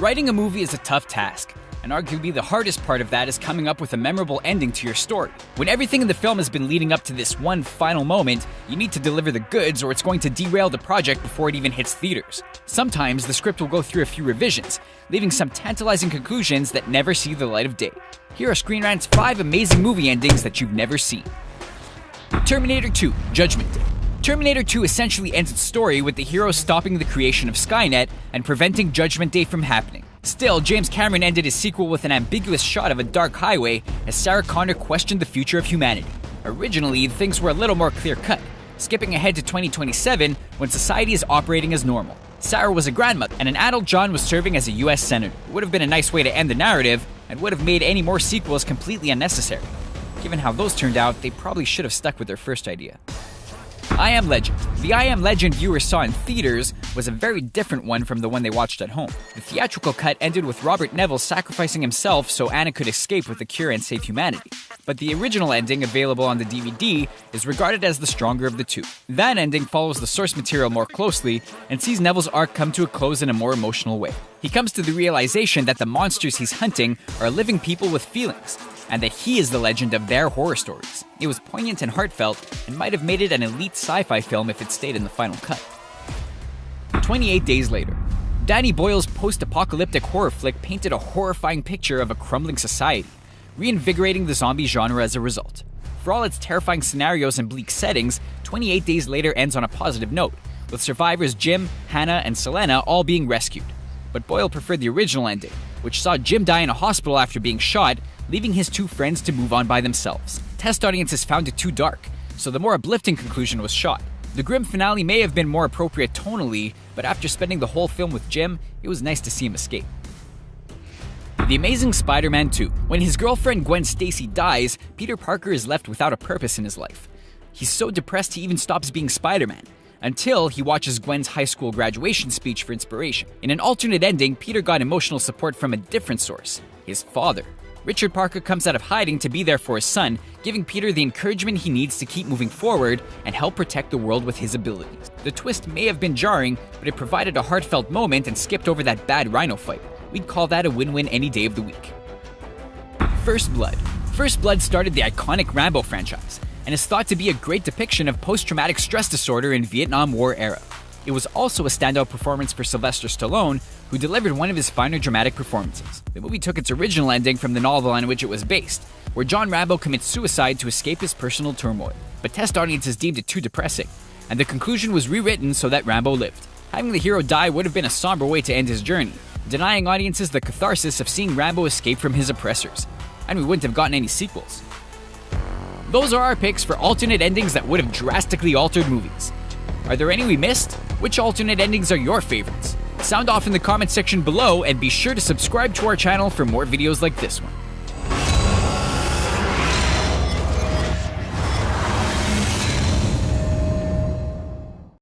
Writing a movie is a tough task, and arguably the hardest part of that is coming up with a memorable ending to your story. When everything in the film has been leading up to this one final moment, you need to deliver the goods or it's going to derail the project before it even hits theaters. Sometimes the script will go through a few revisions, leaving some tantalizing conclusions that never see the light of day. Here are Screen Rant's 5 amazing movie endings that you've never seen. Terminator 2: Judgment Day. Terminator 2 essentially ends its story with the hero stopping the creation of Skynet and preventing Judgment Day from happening. Still, James Cameron ended his sequel with an ambiguous shot of a dark highway as Sarah Connor questioned the future of humanity. Originally, things were a little more clear-cut, skipping ahead to 2027 when society is operating as normal. Sarah was a grandmother, and an adult John was serving as a US senator. It would have been a nice way to end the narrative, and would have made any more sequels completely unnecessary. Given how those turned out, they probably should have stuck with their first idea. I Am Legend. The I Am Legend viewers saw in theaters was a very different one from the one they watched at home. The theatrical cut ended with Robert Neville sacrificing himself so Anna could escape with the cure and save humanity. But the original ending, available on the DVD, is regarded as the stronger of the two. That ending follows the source material more closely and sees Neville's arc come to a close in a more emotional way. He comes to the realization that the monsters he's hunting are living people with feelings, and that he is the legend of their horror stories. It was poignant and heartfelt, and might have made it an elite sci-fi film if it stayed in the final cut. 28 Days Later. Danny Boyle's post-apocalyptic horror flick painted a horrifying picture of a crumbling society, reinvigorating the zombie genre as a result. For all its terrifying scenarios and bleak settings, 28 Days Later ends on a positive note, with survivors Jim, Hannah, and Selena all being rescued. But Boyle preferred the original ending, which saw Jim die in a hospital after being shot, leaving his two friends to move on by themselves. Test audiences found it too dark, so the more uplifting conclusion was shot. The grim finale may have been more appropriate tonally, but after spending the whole film with Jim, it was nice to see him escape. The Amazing Spider-Man 2. When his girlfriend Gwen Stacy dies, Peter Parker is left without a purpose in his life. He's so depressed he even stops being Spider-Man, until he watches Gwen's high school graduation speech for inspiration. In an alternate ending, Peter got emotional support from a different source, his father. Richard Parker comes out of hiding to be there for his son, giving Peter the encouragement he needs to keep moving forward and help protect the world with his abilities. The twist may have been jarring, but it provided a heartfelt moment and skipped over that bad rhino fight. We'd call that a win-win any day of the week. First Blood. First Blood started the iconic Rambo franchise, and is thought to be a great depiction of post-traumatic stress disorder in Vietnam War era. It was also a standout performance for Sylvester Stallone, who delivered one of his finer dramatic performances. The movie took its original ending from the novel on which it was based, where John Rambo commits suicide to escape his personal turmoil. But test audiences deemed it too depressing, and the conclusion was rewritten so that Rambo lived. Having the hero die would have been a somber way to end his journey, denying audiences the catharsis of seeing Rambo escape from his oppressors, and we wouldn't have gotten any sequels. Those are our picks for alternate endings that would have drastically altered movies. Are there any we missed? Which alternate endings are your favorites? Sound off in the comment section below, and be sure to subscribe to our channel for more videos like this one.